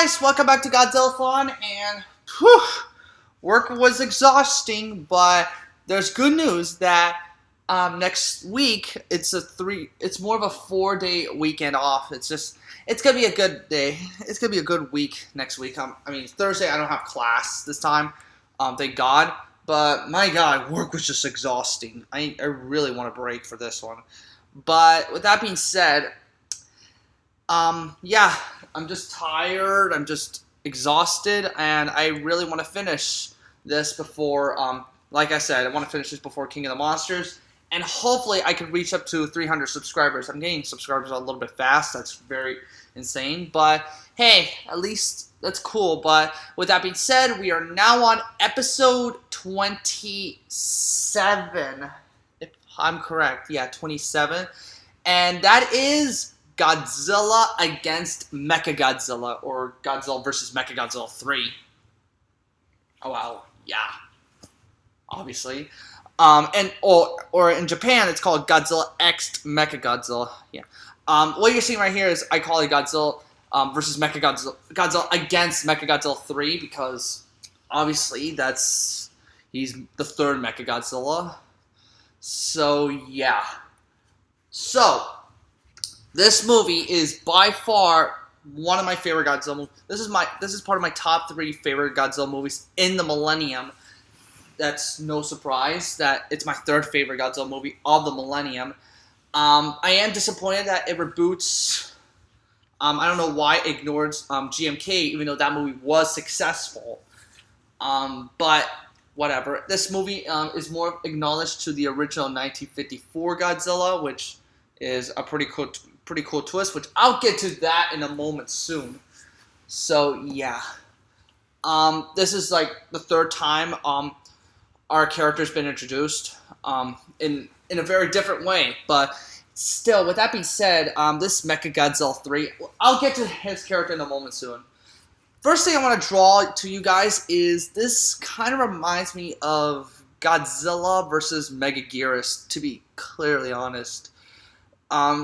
guys, welcome back to Godzillathon, and whew, work was exhausting, but there's good news that next week it's more of a 4-day weekend off. It's gonna be a good day. It's gonna be a good week next week. Thursday I don't have class this time, thank God. But my God, work was just exhausting. I really want a break for this one. But with that being said, yeah, I'm just tired, I'm just exhausted, and I really want to finish this before, like I said, I want to finish this before King of the Monsters, and hopefully I can reach up to 300 subscribers. I'm getting subscribers a little bit fast, that's very insane, but hey, at least that's cool. But with that being said, we are now on episode 27, if I'm correct, yeah, 27, and that is Godzilla against Mechagodzilla, or Godzilla versus Mechagodzilla 3. Oh wow, yeah, obviously. Or in Japan, it's called Godzilla X Mechagodzilla. Yeah. What you're seeing right here is I call it Godzilla versus Mechagodzilla, Godzilla against Mechagodzilla 3, because obviously he's the third Mechagodzilla. So yeah. So this movie is by far one of my favorite Godzilla movies. This is part of my top 3 favorite Godzilla movies in the Millennium. That's no surprise that it's my 3rd favorite Godzilla movie of the Millennium. I am disappointed that it reboots. I don't know why it ignored GMK, even though that movie was successful. But whatever. This movie is more acknowledged to the original 1954 Godzilla, which is a pretty cool twist, which I'll get to that in a moment soon. So yeah, this is like the 3rd time our character's been introduced in a very different way. But still, with that being said, this Mechagodzilla 3, I'll get to his character in a moment soon. First thing I want to draw to you guys is this kind of reminds me of Godzilla versus Mechagodzilla, to be clearly honest.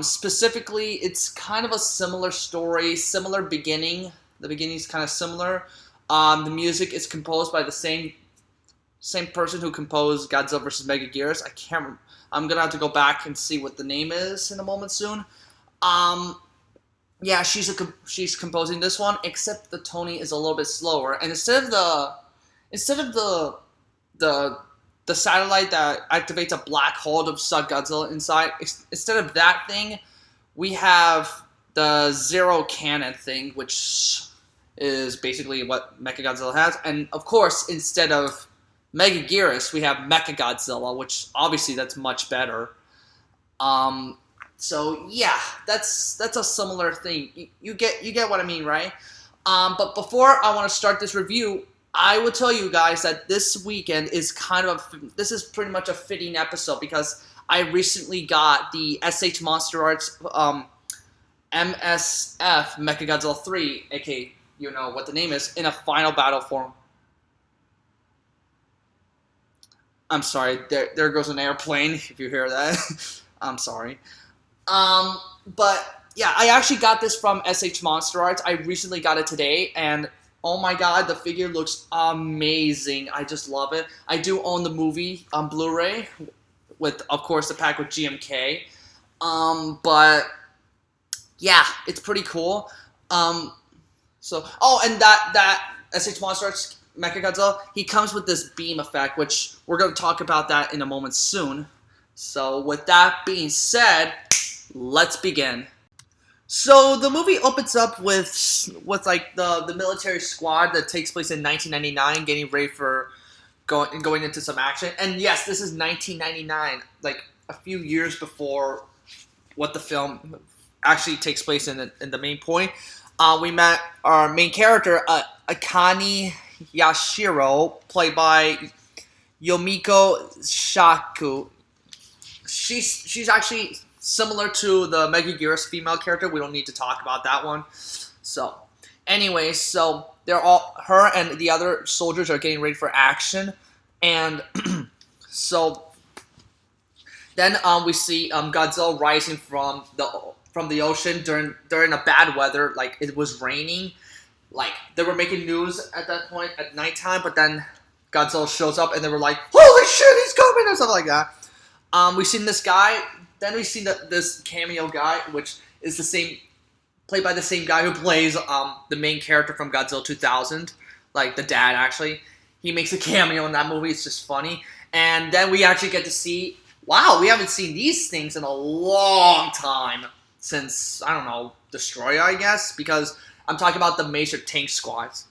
Specifically, it's kind of a similar story, similar beginning. The beginning's kind of similar. The music is composed by the same person who composed Godzilla vs. Mechagodzilla. I can't remember. I'm gonna have to go back and see what the name is in a moment soon. Yeah, she's composing this one, except the toning is a little bit slower. And instead of the satellite that activates a black hole to suck Godzilla inside, instead of that thing, we have the zero cannon thing, which is basically what Mechagodzilla has. And of course, instead of Mechagodzilla, we have Mechagodzilla, which obviously that's much better. So yeah, that's a similar thing. You get what I mean, right? But before I want to start this review, I will tell you guys that this weekend is this is pretty much a fitting episode, because I recently got the SH Monster Arts MSF Mechagodzilla 3, aka you know what the name is, in a final battle form. I'm sorry, there goes an airplane, if you hear that. I'm sorry. But yeah, I actually got this from SH Monster Arts. I recently got it today, and oh my God, the figure looks amazing. I just love it. I do own the movie on Blu-ray, with, of course, the pack with GMK. But yeah, it's pretty cool. And that SH Monster Arts Mechagodzilla, he comes with this beam effect, which we're going to talk about that in a moment soon. So with that being said, let's begin. So the movie opens up with like the military squad that takes place in 1999, getting ready for going into some action. And yes, this is 1999, like a few years before what the film actually takes place in the main point. We met our main character, Akane Yashiro, played by Yomiko Shaku. She's actually similar to the Mechagodzilla female character. We don't need to talk about that one. So, anyway, they're all, her and the other soldiers are getting ready for action, and so then we see Godzilla rising from the ocean during a bad weather, like it was raining, like they were making news at that point at nighttime, but then Godzilla shows up and they were like, "Holy shit, he's coming!" or something like that. We've seen this guy. Then we've seen this cameo guy, which is the same, played by the same guy who plays the main character from Godzilla 2000, like the dad actually. He makes a cameo in that movie. It's just funny. And then we actually get to see, wow, we haven't seen these things in a long time since, I don't know, Destroyer, I guess, because I'm talking about the Major Tank Squads.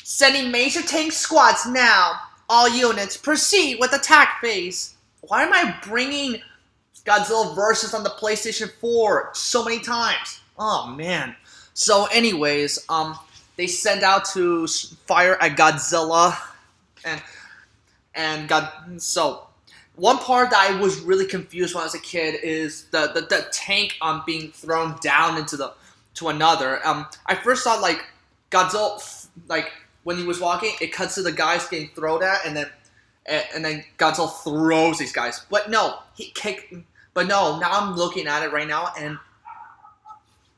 Sending Major Tank Squads now. All units, proceed with attack phase. Why am I bringing Godzilla Versus on the PlayStation 4 so many times? Oh, man. So, anyways, they send out to fire at Godzilla, so one part that I was really confused when I was a kid is the tank being thrown down to another. I first thought like Godzilla, like when he was walking, it cuts to the guys getting thrown at, and then Godzilla throws these guys. But no, now I'm looking at it right now, and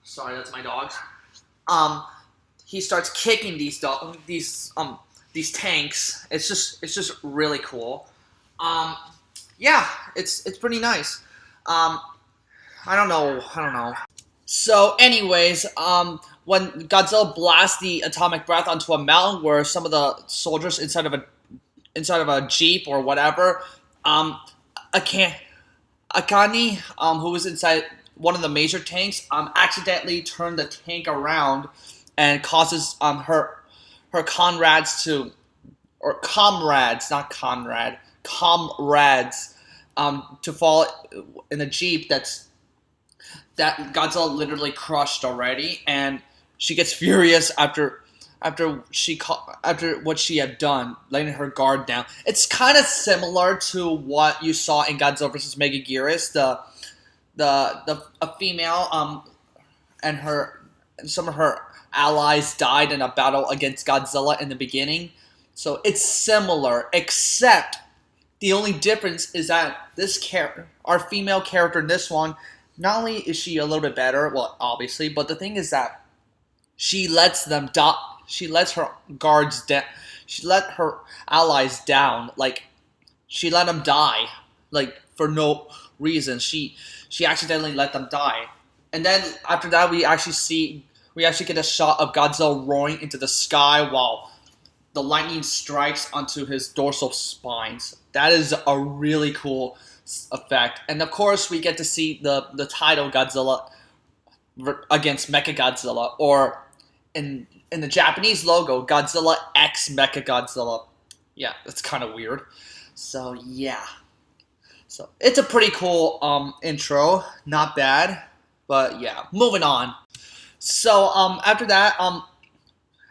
sorry, that's my dogs. He starts kicking these tanks. It's just really cool. Yeah, it's pretty nice. I don't know. So, anyways, when Godzilla blasts the atomic breath onto a mountain, where some of the soldiers inside of a jeep or whatever, Akane, who was inside one of the major tanks, accidentally turned the tank around and causes her comrades to fall in a jeep that Godzilla literally crushed already, and she gets furious after what she had done, letting her guard down. It's kind of similar to what you saw in Godzilla vs. Mechagodzilla. A female and some of her allies died in a battle against Godzilla in the beginning. So it's similar, except the only difference is that our female character in this one, not only is she a little bit better, well, obviously, but the thing is that she lets them die. She lets her guards down. She let her allies down. Like, she let them die, like, for no reason. She accidentally let them die. And then after that, we actually get a shot of Godzilla roaring into the sky while the lightning strikes onto his dorsal spines. That is a really cool effect. And of course, we get to see the title Godzilla against Mechagodzilla, or in the Japanese logo, Godzilla X Mechagodzilla. Yeah, that's kind of weird. So yeah. So it's a pretty cool intro. Not bad. But yeah, moving on. So after that,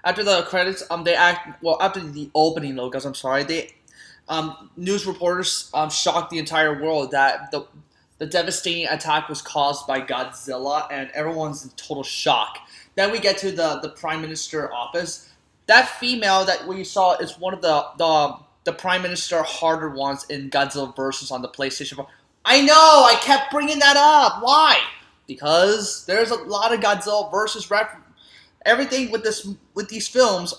after the credits, after the opening logos, I'm sorry, news reporters shocked the entire world that the devastating attack was caused by Godzilla, and everyone's in total shock. Then we get to the Prime Minister office. That female that we saw is one of the Prime Minister harder ones in Godzilla Versus on the PlayStation 4. I know, I kept bringing that up. Why? Because there's a lot of Godzilla Versus everything with these films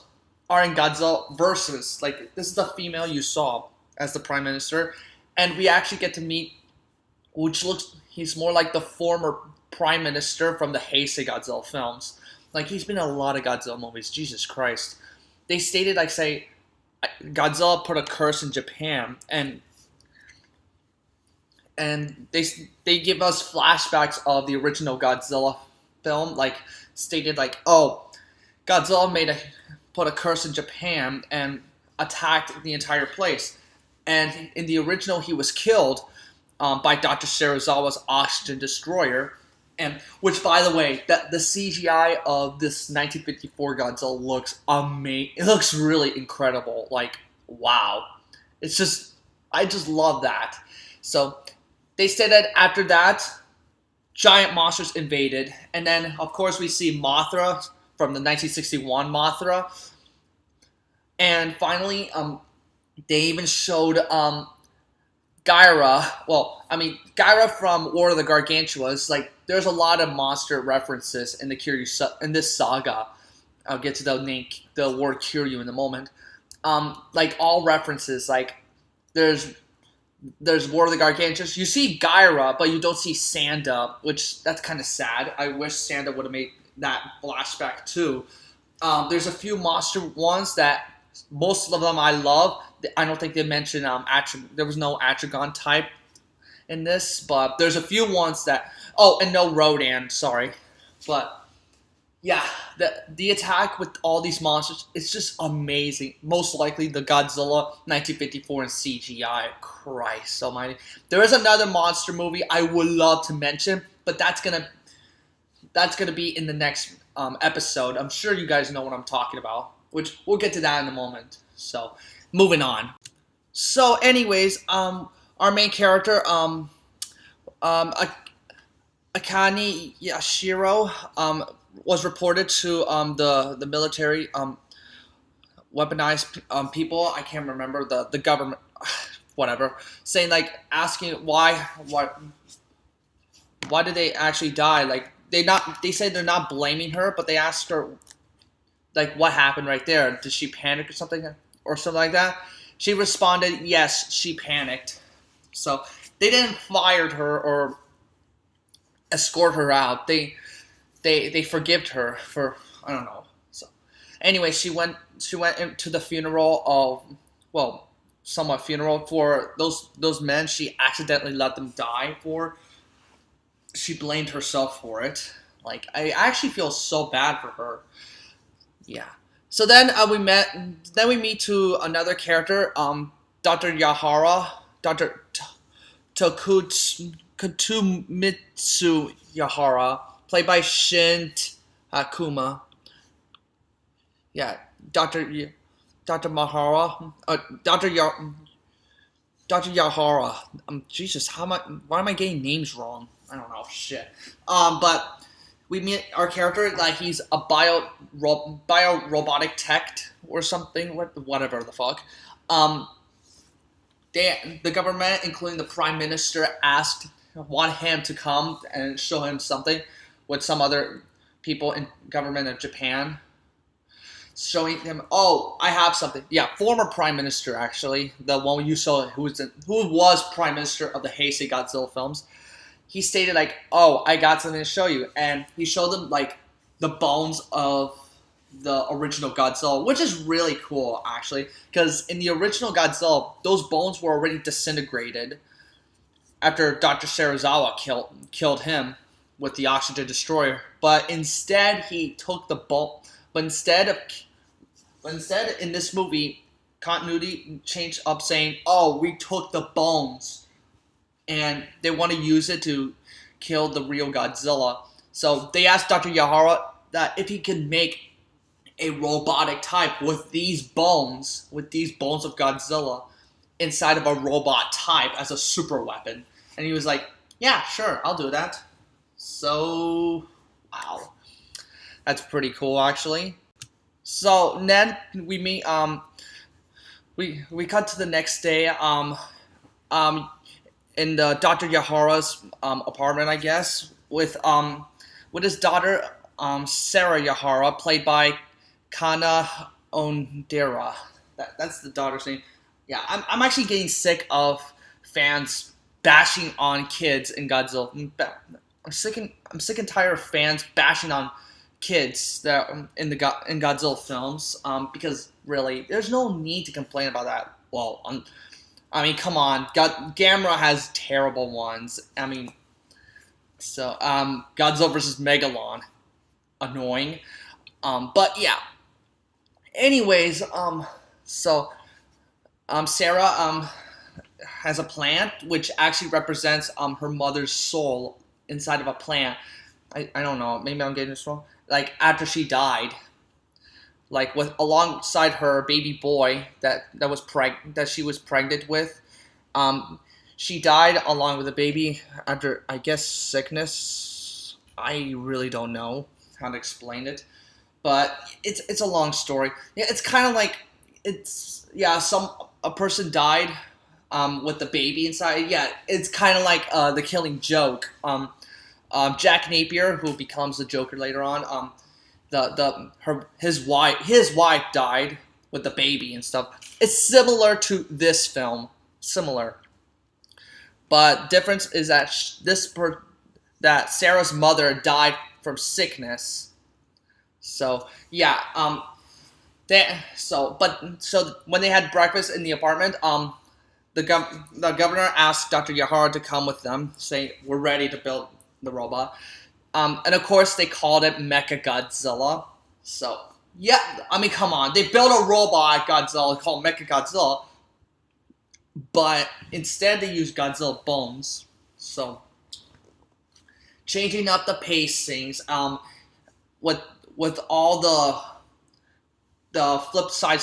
are in Godzilla Versus. Like, this is the female you saw as the Prime Minister, and we actually get to meet, he's more like the former Prime Minister from the Heisei Godzilla films. Like, he's been in a lot of Godzilla movies. Jesus Christ. They stated, like, say, Godzilla put a curse in Japan, and they give us flashbacks of the original Godzilla film, like, stated, like, oh, Godzilla put a curse in Japan and attacked the entire place. And in the original, he was killed by Dr. Serizawa's oxygen destroyer, and which, by the way, the CGI of this 1954 Godzilla looks amazing. It looks really incredible. Like, wow. I just love that. So they said that after that, giant monsters invaded, and then of course we see Mothra from the 1961 Mothra, and finally they even showed Gyra. Well, I mean, Gyra from War of the Gargantuas. Like, there's a lot of monster references in the in this saga. I'll get to the word Kiryu in a moment. Like all references, like there's War of the Gargantuans. You see Gyra, but you don't see Sanda, which that's kind of sad. I wish Sanda would have made that flashback too. There's a few monster ones that most of them I love. I don't think they mentioned there was no Atragon type in this, but there's a few ones that. Oh, and no Rodan. Sorry, but. Yeah, the attack with all these monsters, it's just amazing. Most likely the Godzilla 1954 in CGI. Christ almighty. There is another monster movie I would love to mention, but that's gonna be in the next episode. I'm sure you guys know what I'm talking about, which we'll get to that in a moment. So, moving on. So, anyways, our main character, Akane Yashiro, was reported to the military weaponized people. I can't remember the government, whatever, saying like asking why did they actually die? Like they say they're not blaming her, but they asked her like what happened right there. Did she panic or something like that? She responded, yes, she panicked. So they didn't fire her or escort her out. They forgived her for I don't know. So anyway, she went into the funeral of somewhat funeral for those men she accidentally let them die for. She blamed herself for it. Like I actually feel so bad for her. Yeah. So then we meet to another character, Dr. Yahara, Dr. Katumitsu Yahara, played by Shin Akuma. Yeah, Dr. Mahara, Dr. Yahara. Jesus, why am I getting names wrong? I don't know, shit. But we meet our character, like he's a bio robotic tech or something, whatever the fuck. The government, including the prime minister, want him to come and show him something with some other people in government of Japan, showing him, oh, I have something. Yeah, former prime minister, actually, the one you saw who was prime minister of the Heisei Godzilla films. He stated like, oh, I got something to show you, and he showed them like the bones of the original Godzilla, which is really cool actually, because in the original Godzilla, those bones were already disintegrated after Dr. Serizawa killed him with the oxygen destroyer. But instead, he took the bone. But instead in this movie, continuity changed up, saying, "Oh, we took the bones," and they want to use it to kill the real Godzilla. So they asked Dr. Yahara that if he could make a robotic type with these bones of Godzilla inside of a robot type as a super weapon. And he was like, yeah, sure, I'll do that. So, wow. That's pretty cool, actually. So, then we meet, we cut to the next day, in the Dr. Yahara's, apartment, I guess, with his daughter, Sarah Yahara, played by Kana Ondera. That's the daughter's name. Yeah, I'm actually getting sick of fans bashing on kids in Godzilla. I'm sick and tired of fans bashing on kids that in Godzilla films. Because really, there's no need to complain about that. Well, I mean, come on, Gamera has terrible ones. I mean, so Godzilla vs. Megalon, annoying. But yeah. Anyways, Sarah has a plant which actually represents her mother's soul inside of a plant. I don't know, maybe I'm getting this wrong. Like after she died, like alongside her baby boy that she was pregnant with, she died along with the baby after, I guess, sickness. I really don't know how to explain it. But it's a long story. Yeah, it's kind of like a person died with the baby inside. Yeah, it's kind of like the Killing Joke. Jack Napier, who becomes the Joker later on, his wife died with the baby and stuff. It's similar to this film, similar, but difference is that that Sarah's mother died from sickness. So yeah, so when they had breakfast in the apartment, the governor asked Dr. Yahara to come with them, saying we're ready to build the robot. And of course they called it Mechagodzilla. So yeah, I mean, come on, they built a robot Godzilla called Mechagodzilla, but instead they used Godzilla bones. So changing up the pacings, with all the flip side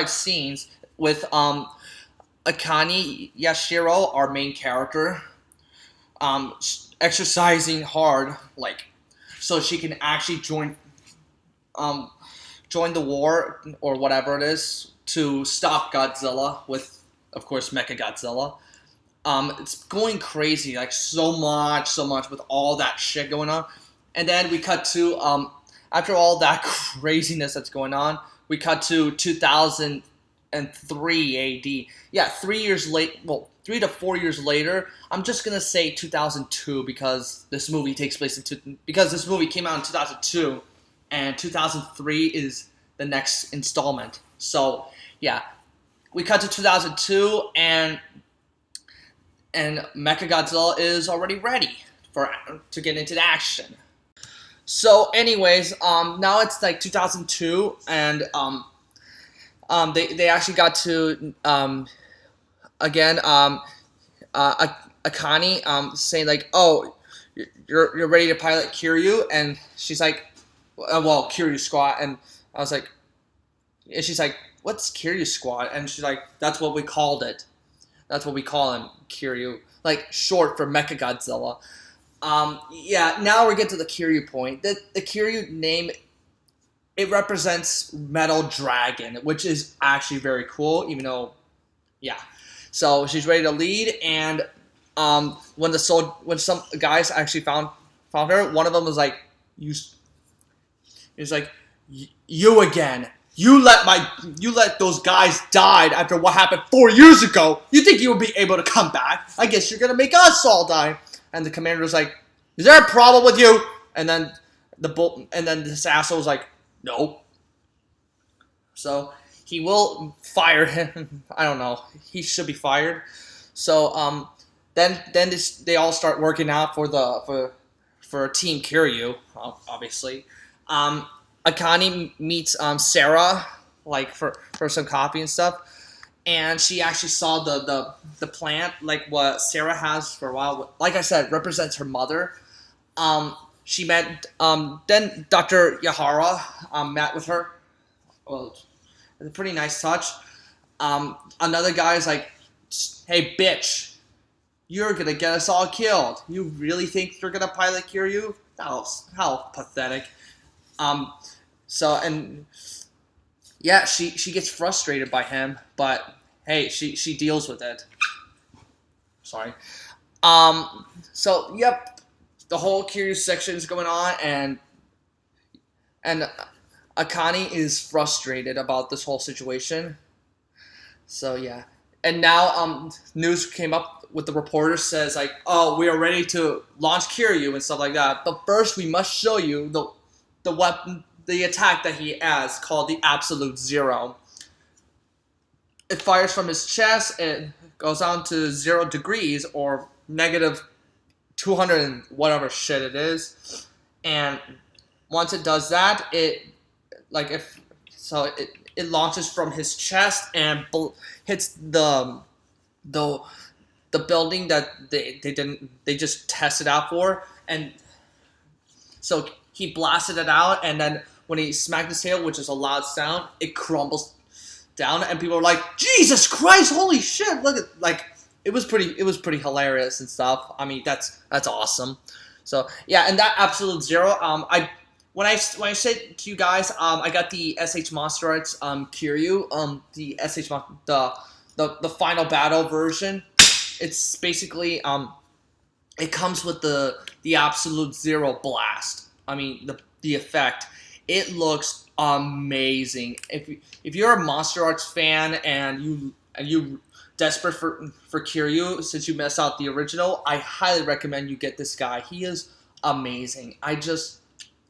scenes with Akane Yashiro, our main character, exercising hard, like, so she can actually join the war or whatever it is to stop Godzilla with, of course, Mechagodzilla. It's going crazy, like so much with all that shit going on. And then we cut to, after all that craziness that's going on, we cut to 2003 AD. Yeah, 3 years late, well, 3 to 4 years later. I'm just gonna say 2002 because this movie takes place because this movie came out in 2002, and 2003 is the next installment. So yeah, we cut to 2002, and Mechagodzilla is already ready to get into the action. So anyways, now it's like 2002, and they actually got to again Akane saying like, oh, you're ready to pilot Kiryu, and she's like, well, Kiryu Squad, and I was like, and she's like, what's Kiryu Squad? And she's like, that's what we called it. That's what we call him, Kiryu, like short for Mechagodzilla. Yeah, now we get to the Kiryu point. The Kiryu name, it represents Metal Dragon, which is actually very cool, even though, yeah. So she's ready to lead, and when some guys actually found her, one of them was like, you again. You let those guys die after what happened 4 years ago. You think you will be able to come back? I guess you're gonna make us all die. And the commander was like, is there a problem with you? And then this asshole was like, no. So he will fire him. I don't know. He should be fired. So then they all start working out for Team Kiryu, obviously. Akane meets Sarah, like for some coffee and stuff, and she actually saw the plant, like what Sarah has for a while. Like I said, represents her mother. She met then Dr. Yahara met with her. Well, it's a pretty nice touch. Another guy is like, hey bitch, you're gonna get us all killed. You really think you're gonna pilot Kiryu? How pathetic. So, and yeah, she gets frustrated by him, but hey, she deals with it. Sorry. So yep, the whole Kiryu section is going on, and Akane is frustrated about this whole situation. So yeah, and now news came up with the reporter says like, oh, we are ready to launch Kiryu and stuff like that. But first, we must show you the weapon. The attack that he has, called the Absolute Zero. It fires from his chest, it goes down to 0 degrees, or negative 200 and whatever shit it is. And once it does that, it launches from his chest and hits the building that they just tested out for, and so he blasted it out, and then when he smacked his tail, which is a loud sound, it crumbles down, and people are like, Jesus Christ, holy shit, look at, like, it was pretty hilarious and stuff. I mean, that's awesome. So yeah, and that Absolute Zero, when I said to you guys, I got the SH Monster Arts Kiryu, the SH the final battle version. It's basically it comes with the Absolute Zero blast. I mean, the effect. It looks amazing. If you're a Monster Arts fan and you desperate for Kiryu since you missed out the original, I highly recommend you get this guy. He is amazing. I just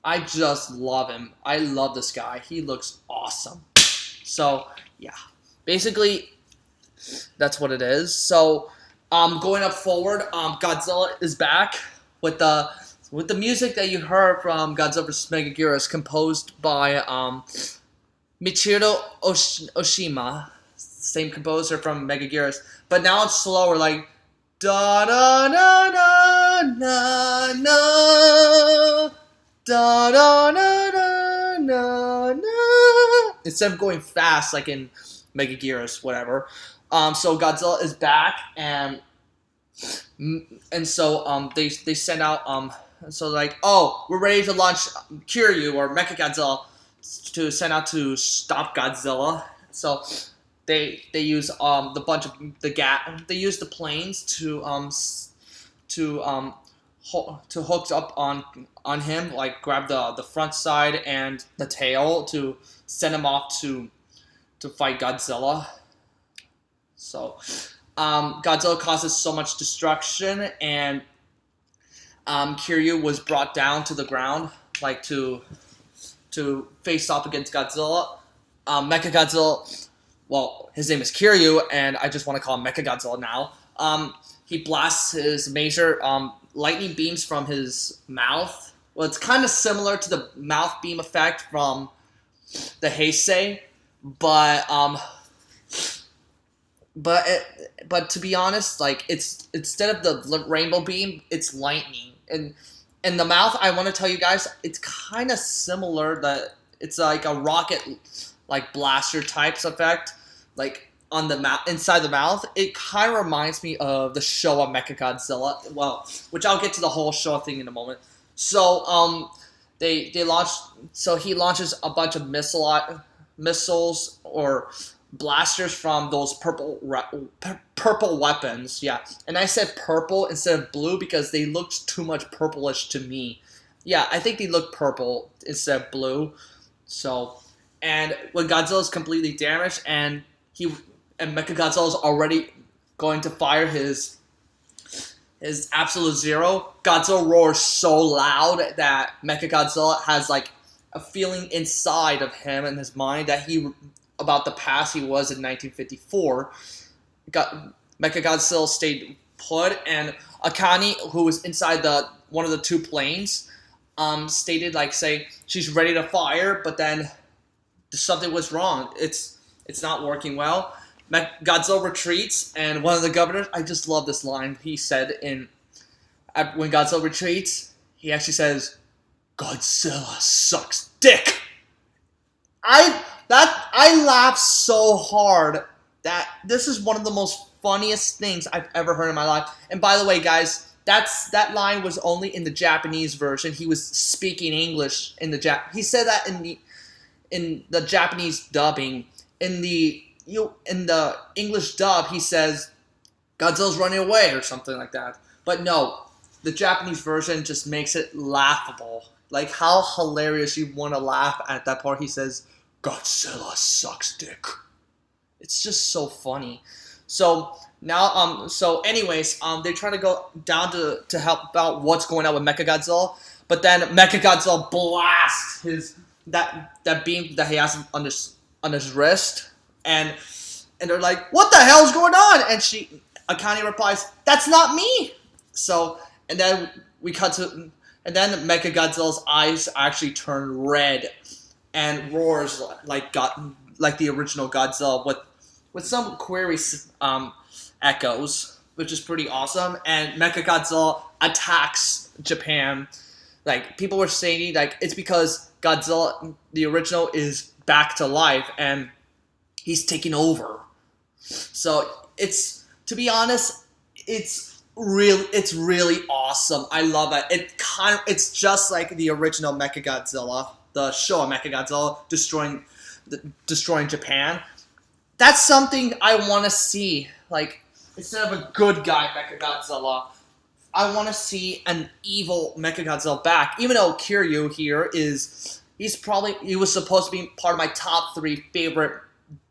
love him. I love this guy. He looks awesome. So yeah, basically that's what it is. So going up forward, Godzilla is back with the music that you heard from Godzilla vs. Mechagodzilla, composed by Michiru Oshima, same composer from Mechagodzilla, but now it's slower, like da da da da na na da da da da na na, instead of going fast like in Mechagodzilla, whatever. So Godzilla is back, and so they send out so like, oh, we're ready to launch Kiryu or Mechagodzilla to send out to stop Godzilla. So they use they use the planes to hook up on him, like grab the front side and the tail to send him off to fight Godzilla. So Godzilla causes so much destruction, and Kiryu was brought down to the ground, like to face off against Godzilla. Mechagodzilla, well, his name is Kiryu, and I just want to call him Mechagodzilla now. He blasts his major lightning beams from his mouth. Well, it's kind of similar to the mouth beam effect from the Heisei, but to be honest, like, it's instead of the rainbow beam, it's lightning. And in the mouth, I want to tell you guys, it's kind of similar. That it's like a rocket, like blaster types effect, like on the mouth, inside the mouth. It kind of reminds me of the Showa Mechagodzilla. Well, which I'll get to the whole Showa thing in a moment. So they launch. So he launches a bunch of missiles or blasters from those purple weapons. Yeah, and I said purple instead of blue because they looked too much purplish to me. Yeah, I think they look purple instead of blue. So, and when Godzilla is completely damaged and Mechagodzilla is already going to fire his absolute zero, Godzilla roars so loud that Mechagodzilla has like a feeling inside of him and his mind that about the past he was in 1954. Mechagodzilla stayed put, and Akane, who was inside one of the two planes, stated, like, say she's ready to fire, but then something was wrong. It's not working well. Godzilla retreats, and one of the governors, I just love this line he said when Godzilla retreats, he actually says, "Godzilla sucks dick." I laughed so hard that this is one of the most funniest things I've ever heard in my life. And by the way, guys, that line was only in the Japanese version. He was speaking English in the He said that in the Japanese dubbing. In the English dub, he says Godzilla's running away or something like that. But no, the Japanese version just makes it laughable. Like, how hilarious you want to laugh at that part. He says, "Godzilla sucks dick." It's just so funny. So now, anyways, they try to go down to help out what's going on with Mechagodzilla, but then Mechagodzilla blasts that beam that he has on his wrist, and they're like, "What the hell's going on?" And Akane replies, "That's not me." So, and then we cut to, and then Mechagodzilla's eyes actually turn red and roars like the original Godzilla with some query echoes, which is pretty awesome. And Mechagodzilla attacks Japan. Like, people were saying, like, it's because Godzilla, the original, is back to life and he's taking over. So to be honest, it's really awesome. I love it. It's just like the original Mechagodzilla, the Showa Mechagodzilla destroying Japan. That's something I want to see. Like, instead of a good guy Mechagodzilla I want to see an evil Mechagodzilla back. Even though Kiryu here he was supposed to be part of my top 3 favorite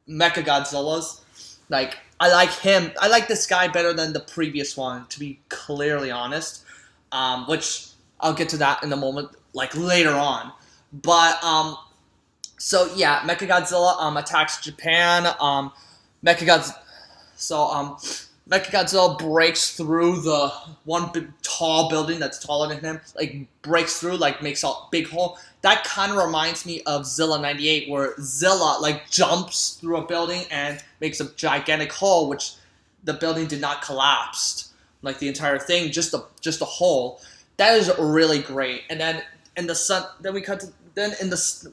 Mechagodzillas. Like, I like him. I like this guy better than the previous one, to be clearly honest. Which I'll get to that in a moment, like later on. But so yeah, Mechagodzilla attacks Japan. Mechagodzilla. So Mechagodzilla breaks through the one big, tall building that's taller than him. Like breaks through, like makes a big hole. That kind of reminds me of Zilla 98, where Zilla like jumps through a building and makes a gigantic hole, which the building did not collapse. Like the entire thing, just a hole. That is really great. And then in the sun, then we cut to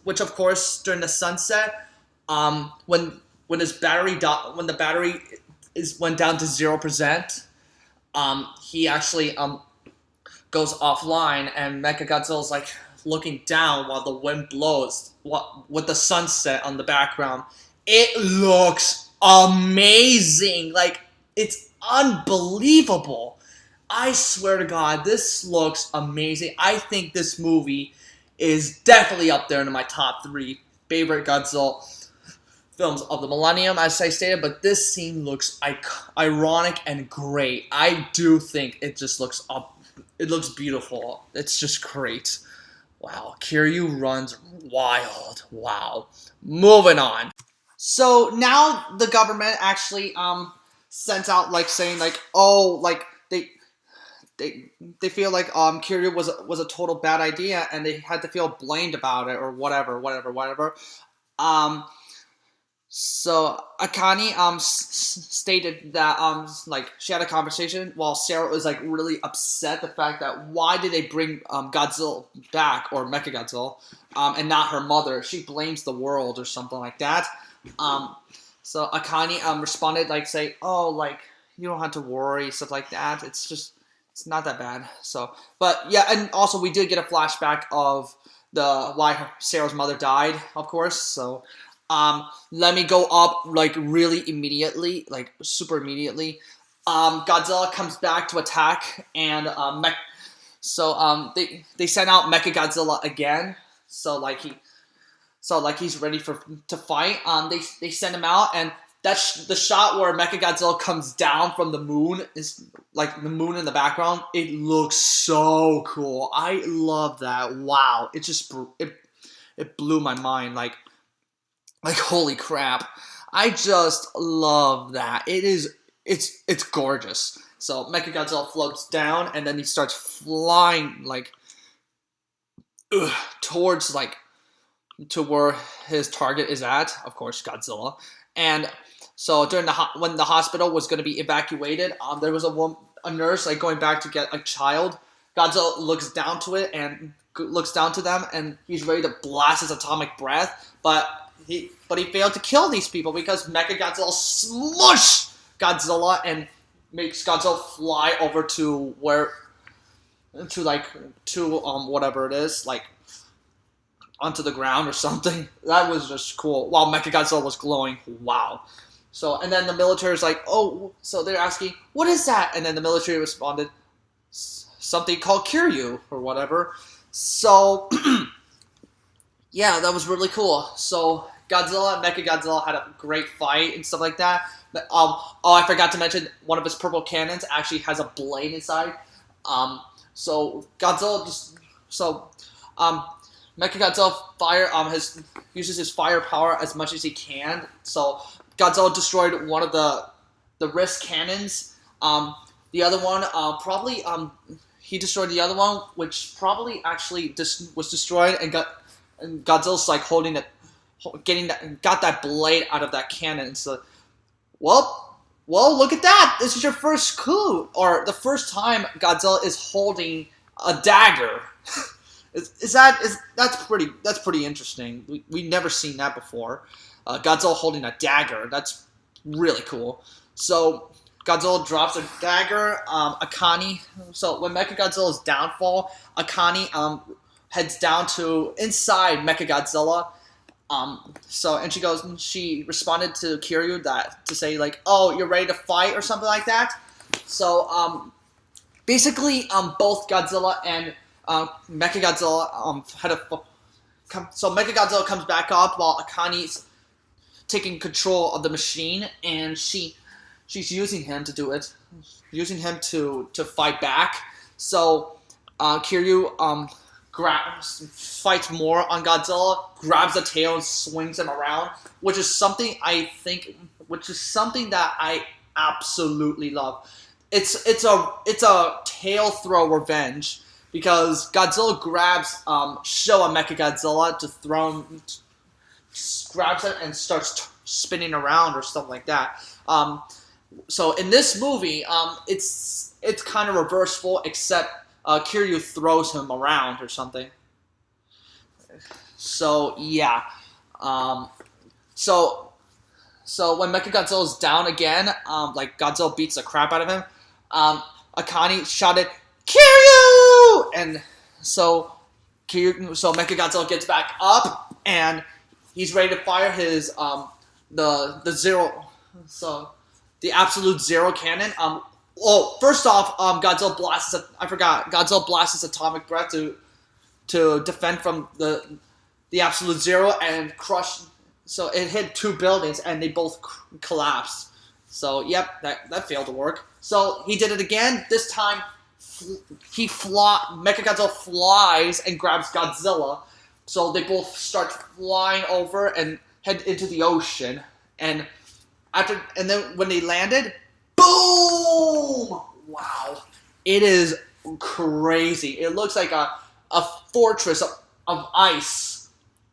which of course during the sunset, when the battery went down to 0%, he actually goes offline, and Mechagodzilla's like looking down while the wind blows, with the sunset on the background. It looks amazing. Like, it's unbelievable. I swear to God, this looks amazing. I think this movie is definitely up there in my top 3 favorite Godzilla films of the millennium, as I stated, but this scene looks ironic and great. I do think it just looks it looks beautiful. It's just great. Wow, Kiryu runs wild. Wow. Moving on. So now the government actually sent out like saying like, oh, like they feel like Kiryu was a total bad idea, and they had to feel blamed about it, or whatever. So Akane stated that like she had a conversation while Sarah was like really upset the fact that why did they bring Godzilla back, or Mechagodzilla, and not her mother. She blames the world or something like that. So Akane responded like say, oh, like you don't have to worry, stuff like that. It's not that bad. So, but yeah, and also we did get a flashback of why Sarah's mother died, of course. So, let me go up like really immediately, like super immediately. Godzilla comes back to attack, and they send out Mechagodzilla again. So he's ready to fight. They send him out, and that's the shot where Mechagodzilla comes down from the moon, is like the moon in the background. It looks so cool. I love that. Wow, it blew my mind. Like holy crap. I just love that. It's gorgeous. So Mechagodzilla floats down, and then he starts flying like towards like to where his target is at, of course, Godzilla. And so during when the hospital was going to be evacuated, there was a nurse like going back to get a child. Godzilla looks down to it and looks down to them, and he's ready to blast his atomic breath, but he failed to kill these people because Mechagodzilla smushed Godzilla and makes Godzilla fly over to whatever it is, like onto the ground or something. That was just cool. While Mechagodzilla was glowing. Wow. So, and then the military is like, oh, so they're asking, what is that? And then the military responded, something called Kiryu or whatever. So, yeah, that was really cool. So, Godzilla and Mechagodzilla had a great fight and stuff like that. But, I forgot to mention, one of his purple cannons actually has a blade inside. So, Mechagodzilla uses his firepower as much as he can. So Godzilla destroyed one of the wrist cannons. The other one he destroyed the other one, which probably actually was destroyed, and Godzilla's like holding it, got that blade out of that cannon. So, well, look at that! This is your first clue, or the first time Godzilla is holding a dagger. That's pretty interesting. We never seen that before. Godzilla holding a dagger. That's really cool. So Godzilla drops a dagger. Akane. So when Mechagodzilla's downfall, Akane heads down to inside Mechagodzilla. She responded to Kiryu to say like, oh, you're ready to fight or something like that. So basically, both Godzilla and Mechagodzilla had a. So Mechagodzilla comes back up while Akani's taking control of the machine, and she's using him to do it, using him to fight back. So Kiryu fights more on Godzilla, grabs the tail and swings him around, which is something that I absolutely love. It's a tail throw revenge because Godzilla grabs Showa Mechagodzilla to throw him, grabs it and starts spinning around or something like that. So in this movie, it's kind of reversible, except Kiryu throws him around or something. So yeah, so when Mechagodzilla's down again, like Godzilla beats the crap out of him, Akani shouted Kiryu, and so Mechagodzilla gets back up and he's ready to fire his the absolute zero cannon. First off, Godzilla blasts atomic breath to defend from the absolute zero and crush. So it hit two buildings and they both collapsed. So yep, that failed to work. So he did it again. This time, Mechagodzilla flies and grabs Godzilla. So they both start flying over and head into the ocean. And then when they landed, boom! Wow, it is crazy. It looks like a fortress of ice.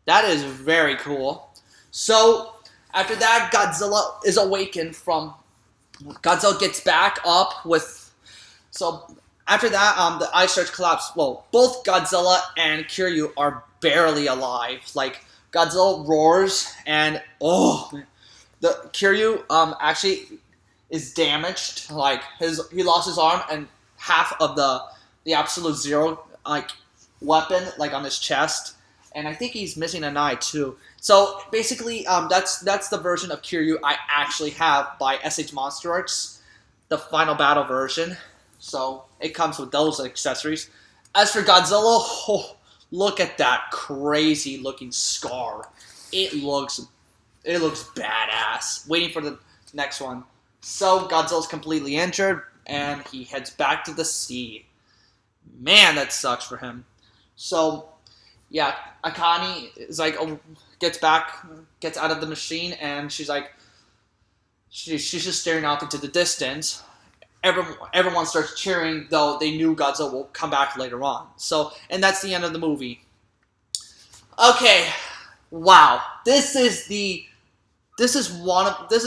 That is very cool. So after that, Godzilla is awakened from. Godzilla gets back up with. So after that, the ice starts to collapse. Well, both Godzilla and Kiryu are barely alive. Like Godzilla roars, and the Kiryu actually is damaged. Like he lost his arm and half of the absolute zero weapon on his chest, and I think he's missing an eye too. So basically, that's the version of Kiryu I actually have by SH Monster Arts, the Final Battle version. So it comes with those accessories. As for Godzilla, look at that crazy looking scar. It looks badass. Waiting for the next one. So Godzilla's completely injured and he heads back to the sea. Man, that sucks for him. So yeah, Akani is gets out of the machine, and she's just staring off into the distance. Everyone starts cheering, though they knew Godzilla will come back later on. So, and that's the end of the movie. Okay, wow, this is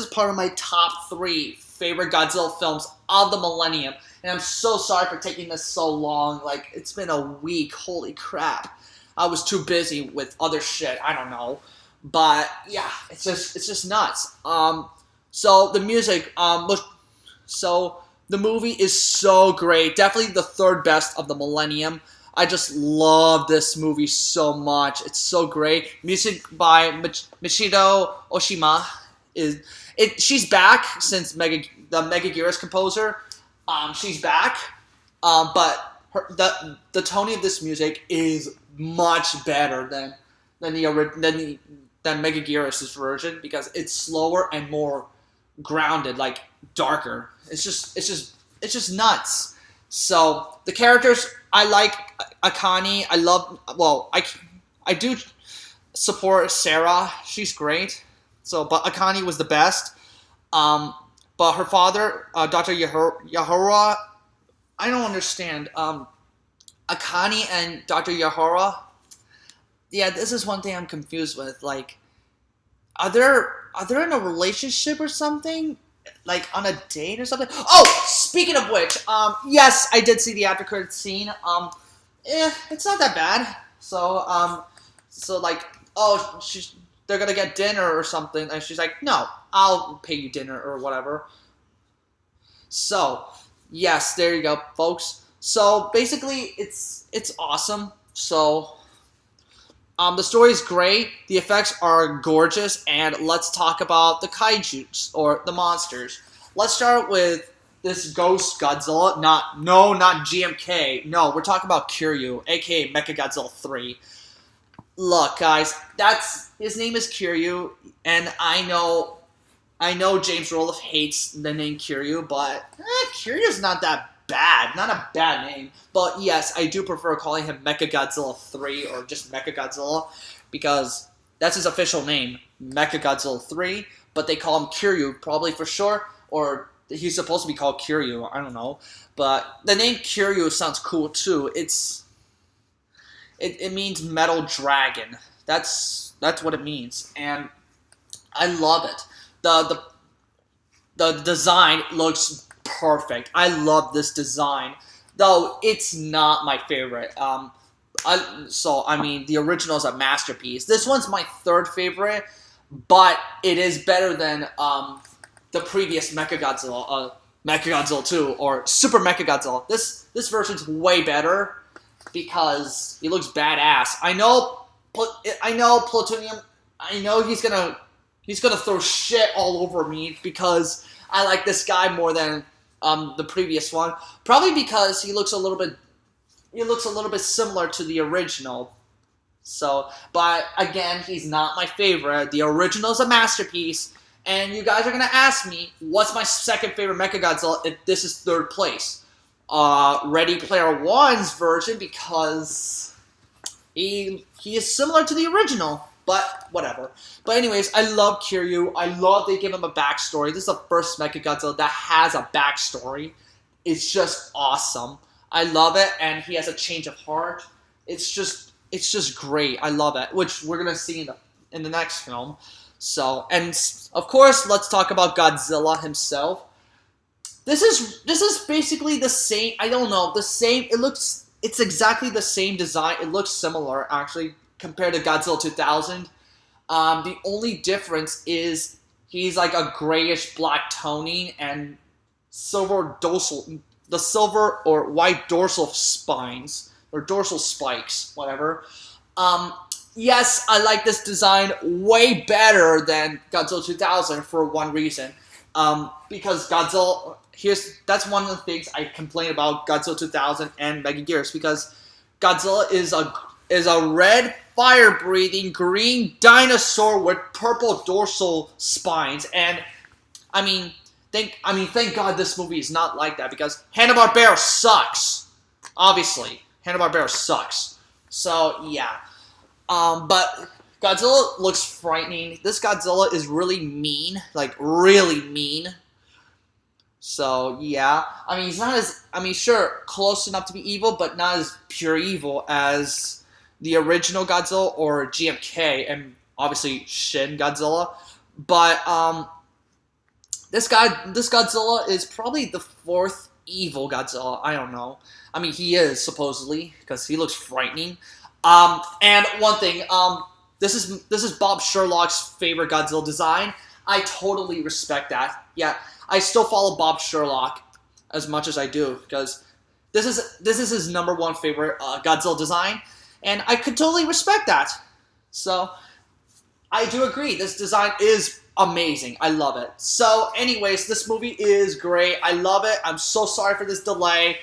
part of my top 3 favorite Godzilla films of the millennium, and I'm so sorry for taking this so long. It's been a week. Holy crap. I was too busy with other shit. I don't know, but yeah, it's just nuts. So the music, so the movie is so great. Definitely the 3rd best of the millennium. I just love this movie so much. It's so great. Music by Michido Oshima she's back since the Mechagodzilla composer. She's back, but the tone of this music is much better than Mechagodzilla's version because it's slower and more grounded, darker. It's just nuts. So the characters, I like Akani. I do support Sarah. She's great. So, but Akani was the best. But her father, Dr. Yahora, I don't understand. Akani and Dr. Yahora, yeah, this is one thing I'm confused with. Are they in a relationship or something? On a date or something? Oh, speaking of which, yes, I did see the after credits scene. It's not that bad. So they're gonna get dinner or something, and she's like, no, I'll pay you dinner or whatever. So, yes, there you go, folks. So basically, it's awesome. So, the story is great. The effects are gorgeous, and let's talk about the Kaijus or the monsters. Let's start with this Ghost Godzilla, not GMK. No, we're talking about Kiryu, aka Mechagodzilla 3. Look, guys, his name is Kiryu, and I know James Roloff hates the name Kiryu, but Kiryu's not that bad. Not a bad name. But yes, I do prefer calling him Mechagodzilla 3 or just Mechagodzilla because that's his official name, Mechagodzilla 3, but they call him Kiryu probably for short, or he's supposed to be called Kiryu, I don't know. But the name Kiryu sounds cool too. It means metal dragon. That's what it means, and I love it. The design looks perfect. I love this design, though it's not my favorite. The original is a masterpiece. This one's my third favorite, but it is better than the previous Mechagodzilla, Mechagodzilla 2 or Super Mechagodzilla. This version's way better because he looks badass. I know Plutonium. I know he's gonna throw shit all over me because I like this guy more than the previous one. Probably because he looks a little bit similar to the original. So, but again, he's not my favorite. The original's a masterpiece, and you guys are gonna ask me what's my second favorite Mechagodzilla if this is third place. Ready Player One's version because he is similar to the original, but whatever. But anyways, I love Kiryu. I love they give him a backstory. This is the first Mechagodzilla that has a backstory. It's just awesome. I love it, and he has a change of heart. It's just great. I love it, which we're gonna see in the next film. So, and of course, let's talk about Godzilla himself. This is basically the same. I don't know, the same. It's exactly the same design. It looks similar actually compared to Godzilla 2000. The only difference is he's like a grayish black toning and the silver or white dorsal spines or dorsal spikes, whatever. Yes, I like this design way better than Godzilla 2000 for one reason. Because Godzilla, that's one of the things I complain about Godzilla 2000 and Megagearus, because Godzilla is a red fire-breathing green dinosaur with purple dorsal spines, and thank God this movie is not like that, because Hanna-Barbera sucks. Obviously, Hanna-Barbera sucks. So yeah, but Godzilla looks frightening. This Godzilla is really mean, like really mean. So yeah, he's not as sure, close enough to be evil, but not as pure evil as the original Godzilla or GMK, and obviously Shin Godzilla. But this Godzilla is probably the fourth evil Godzilla. I don't know. He is supposedly, because he looks frightening. And one thing, this is Bob Sherlock's favorite Godzilla design. I totally respect that. Yeah, I still follow Bob Sherlock as much as I do, because this is his #1 favorite Godzilla design, and I could totally respect that. So I do agree. This design is amazing. I love it. So anyways, this movie is great. I love it. I'm so sorry for this delay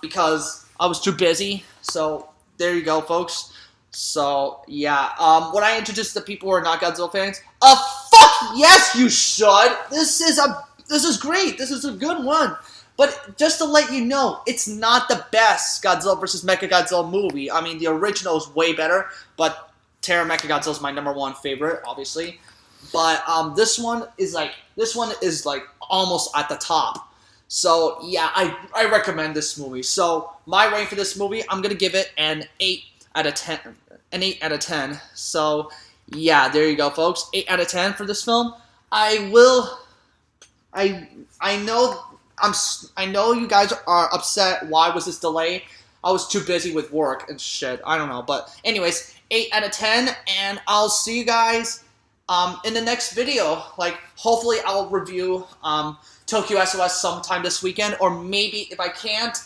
because I was too busy. So there you go, folks. So yeah, when I introduce the people who are not Godzilla fans, fuck yes, you should. This is great. This is a good one. But just to let you know, it's not the best Godzilla vs. Mechagodzilla movie. The original is way better, but Terra Mechagodzilla is my #1 favorite, obviously. But this one is like almost at the top. So yeah, I recommend this movie. So my rating for this movie, I'm gonna give it an 8 out of 10. An 8 out of 10. So yeah, there you go, folks. 8 out of 10 for this film. I know you guys are upset. Why was this delay? I was too busy with work and shit. I don't know. But anyways, 8 out of 10, and I'll see you guys in the next video. Like, hopefully I'll review Tokyo SOS sometime this weekend, or maybe if I can't,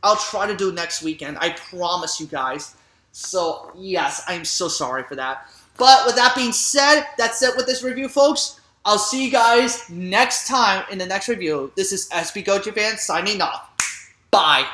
I'll try to do next weekend. I promise you guys. So yes, I'm so sorry for that. But with that being said, that's it with this review, folks. I'll see you guys next time in the next review. This is SB Gojo Fan signing off. Bye.